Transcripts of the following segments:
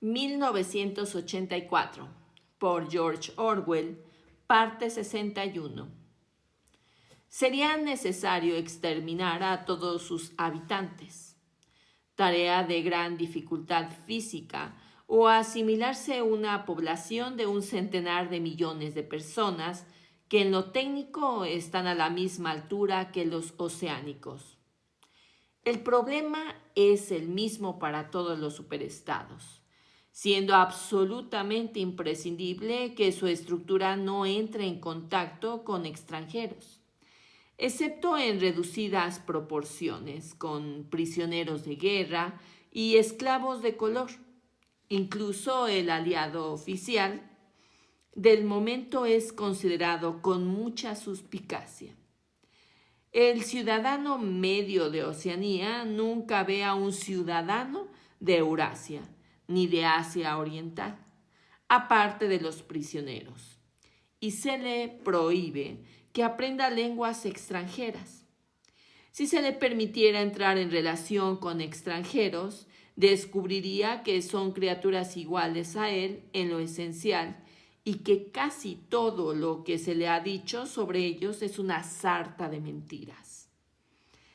1984, por George Orwell, parte 61. Sería necesario exterminar a todos sus habitantes, tarea de gran dificultad física, o asimilarse una población de 1 centenar de millones de personas que en lo técnico están a la misma altura que los oceánicos. El problema es el mismo para todos los superestados, siendo absolutamente imprescindible que su estructura no entre en contacto con extranjeros, excepto en reducidas proporciones, con prisioneros de guerra y esclavos de color. Incluso el aliado oficial del momento es considerado con mucha suspicacia. El ciudadano medio de Oceanía nunca ve a un ciudadano de Eurasia ni de Asia Oriental, aparte de los prisioneros, y se le prohíbe que aprenda lenguas extranjeras. Si se le permitiera entrar en relación con extranjeros, descubriría que son criaturas iguales a él en lo esencial y que casi todo lo que se le ha dicho sobre ellos es una sarta de mentiras.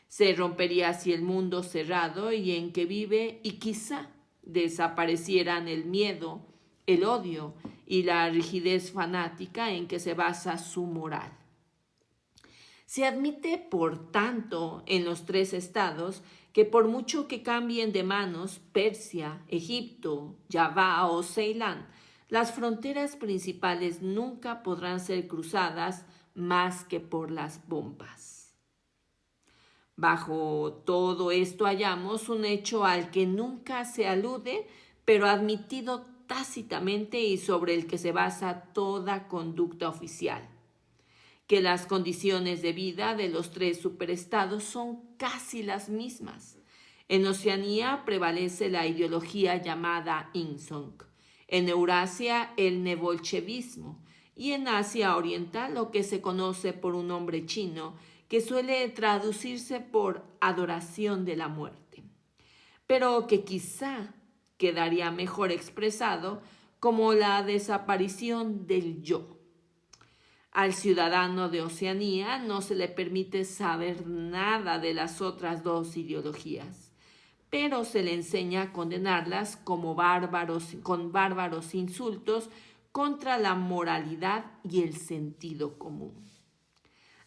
Se rompería así el mundo cerrado y en que vive y quizá desaparecieran el miedo, el odio y la rigidez fanática en que se basa su moral. Se admite, por tanto, en los 3 estados que por mucho que cambien de manos Persia, Egipto, Java o Ceilán, las fronteras principales nunca podrán ser cruzadas más que por las bombas. Bajo todo esto hallamos un hecho al que nunca se alude, pero admitido tácitamente y sobre el que se basa toda conducta oficial: que las condiciones de vida de los 3 superestados son casi las mismas. En Oceanía prevalece la ideología llamada Inzong, en Eurasia el neobolchevismo y en Asia Oriental lo que se conoce por un nombre chino que suele traducirse por adoración de la muerte, pero que quizá quedaría mejor expresado como la desaparición del yo. Al ciudadano de Oceanía no se le permite saber nada de las otras 2 ideologías, pero se le enseña a condenarlas como con bárbaros insultos contra la moralidad y el sentido común.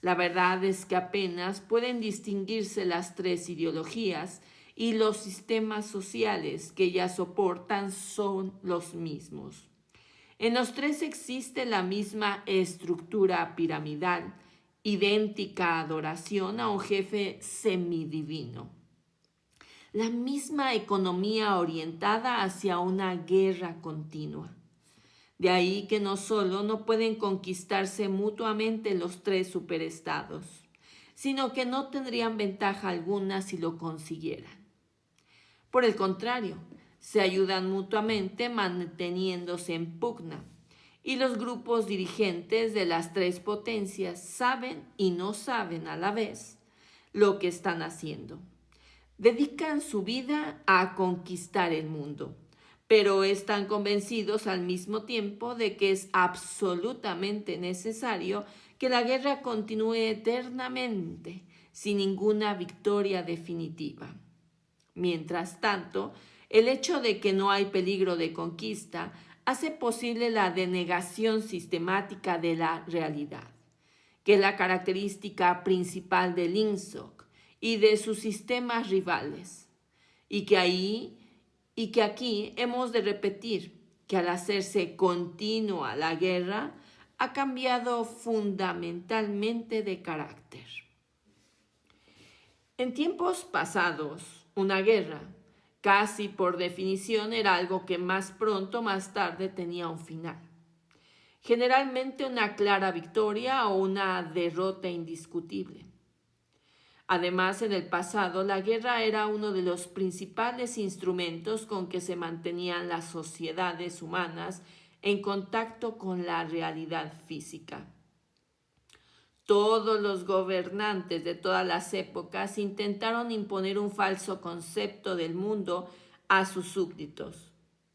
La verdad es que apenas pueden distinguirse las 3 ideologías y los sistemas sociales que ellas soportan son los mismos. En los 3 existe la misma estructura piramidal, idéntica adoración a un jefe semidivino. La misma economía orientada hacia una guerra continua. De ahí que no solo no pueden conquistarse mutuamente los 3 superestados, sino que no tendrían ventaja alguna si lo consiguieran. Por el contrario, se ayudan mutuamente manteniéndose en pugna, y los grupos dirigentes de las 3 potencias saben y no saben a la vez lo que están haciendo. Dedican su vida a conquistar el mundo, pero están convencidos al mismo tiempo de que es absolutamente necesario que la guerra continúe eternamente, sin ninguna victoria definitiva. Mientras tanto, el hecho de que no hay peligro de conquista hace posible la denegación sistemática de la realidad, que es la característica principal del INSOC y de sus sistemas rivales, y que aquí hemos de repetir que al hacerse continua la guerra ha cambiado fundamentalmente de carácter. En tiempos pasados, una guerra, casi por definición, era algo que más pronto o más tarde tenía un final. Generalmente una clara victoria o una derrota indiscutible. Además, en el pasado, la guerra era uno de los principales instrumentos con que se mantenían las sociedades humanas en contacto con la realidad física. Todos los gobernantes de todas las épocas intentaron imponer un falso concepto del mundo a sus súbditos.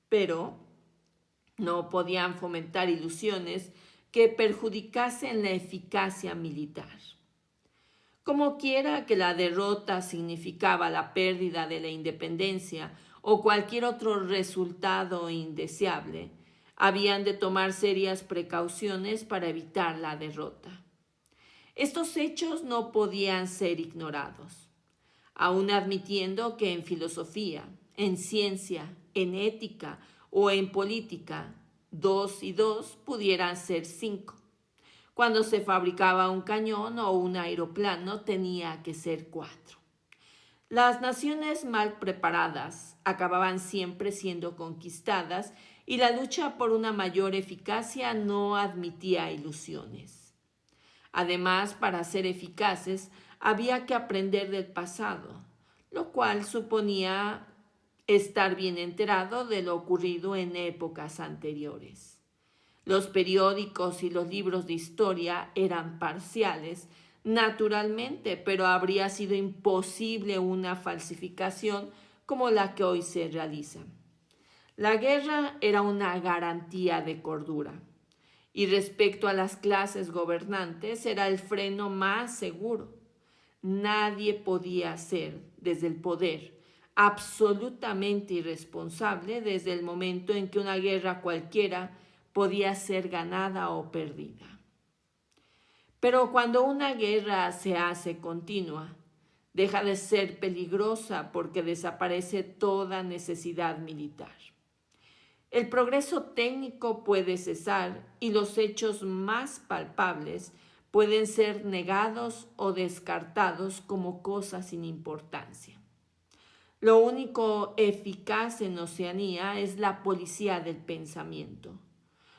pero no podían fomentar ilusiones que perjudicasen la eficacia militar. Como quiera que la derrota significaba la pérdida de la independencia o cualquier otro resultado indeseable, habían de tomar serias precauciones para evitar la derrota. Estos hechos no podían ser ignorados, aun admitiendo que en filosofía, en ciencia, en ética o en política, 2 y 2 pudieran ser 5. Cuando se fabricaba un cañón o un aeroplano tenía que ser 4. Las naciones mal preparadas acababan siempre siendo conquistadas y la lucha por una mayor eficacia no admitía ilusiones. Además, para ser eficaces había que aprender del pasado, lo cual suponía estar bien enterado de lo ocurrido en épocas anteriores. Los periódicos y los libros de historia eran parciales, naturalmente, pero habría sido imposible una falsificación como la que hoy se realiza. La guerra era una garantía de cordura, y respecto a las clases gobernantes era el freno más seguro. Nadie podía ser, desde el poder, absolutamente irresponsable desde el momento en que una guerra cualquiera podía ser ganada o perdida. Pero cuando una guerra se hace continua, deja de ser peligrosa porque desaparece toda necesidad militar. El progreso técnico puede cesar y los hechos más palpables pueden ser negados o descartados como cosas sin importancia. Lo único eficaz en Oceanía es la policía del pensamiento.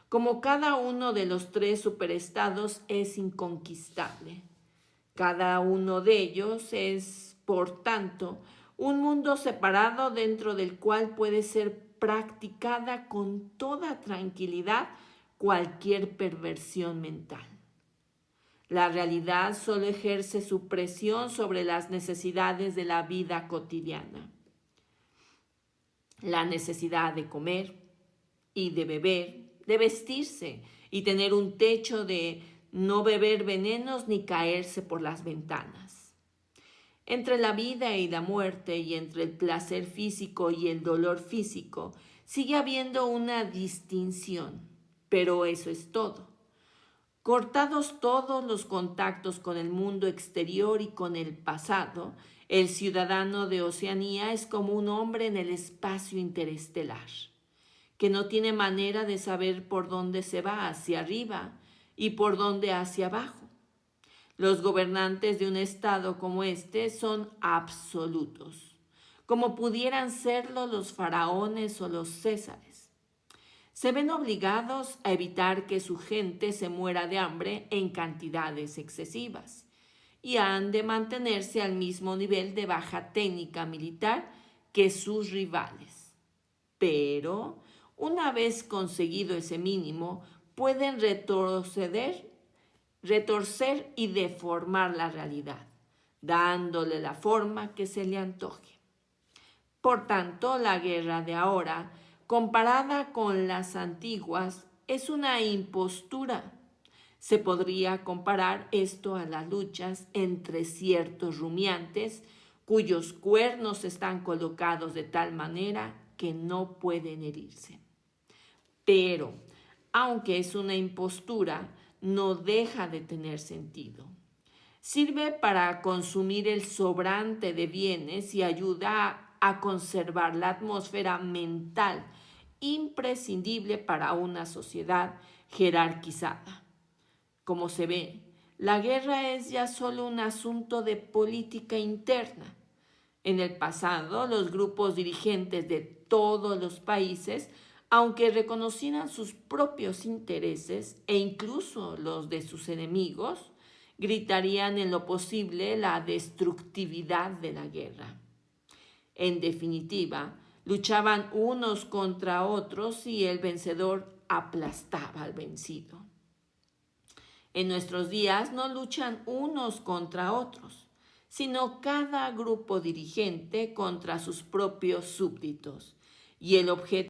Como cada uno de los 3 superestados es inconquistable. Cada uno de ellos es, por tanto, un mundo separado dentro del cual puede ser practicada con toda tranquilidad cualquier perversión mental. La realidad solo ejerce su presión sobre las necesidades de la vida cotidiana. La necesidad de comer y de beber, de vestirse y tener un techo, de no beber venenos ni caerse por las ventanas. Entre la vida y la muerte y entre el placer físico y el dolor físico sigue habiendo una distinción, pero eso es todo. Cortados todos los contactos con el mundo exterior y con el pasado, el ciudadano de Oceanía es como un hombre en el espacio interestelar, que no tiene manera de saber por dónde se va hacia arriba y por dónde hacia abajo. Los gobernantes de un estado como este son absolutos, como pudieran serlo los faraones o los césares. Se ven obligados a evitar que su gente se muera de hambre en cantidades excesivas y han de mantenerse al mismo nivel de baja técnica militar que sus rivales. Pero, una vez conseguido ese mínimo, pueden retorcer y deformar la realidad, dándole la forma que se le antoje. Por tanto, la guerra de ahora, comparada con las antiguas, es una impostura. Se podría comparar esto a las luchas entre ciertos rumiantes cuyos cuernos están colocados de tal manera que no pueden herirse. Pero, aunque es una impostura, no deja de tener sentido. Sirve para consumir el sobrante de bienes y ayuda a conservar la atmósfera mental imprescindible para una sociedad jerarquizada. Como se ve, la guerra es ya solo un asunto de política interna. En el pasado, los grupos dirigentes de todos los países, aunque reconocieran sus propios intereses e incluso los de sus enemigos, gritarían en lo posible la destructividad de la guerra. En definitiva, luchaban unos contra otros y el vencedor aplastaba al vencido. En nuestros días no luchan unos contra otros, sino cada grupo dirigente contra sus propios súbditos, y el objeto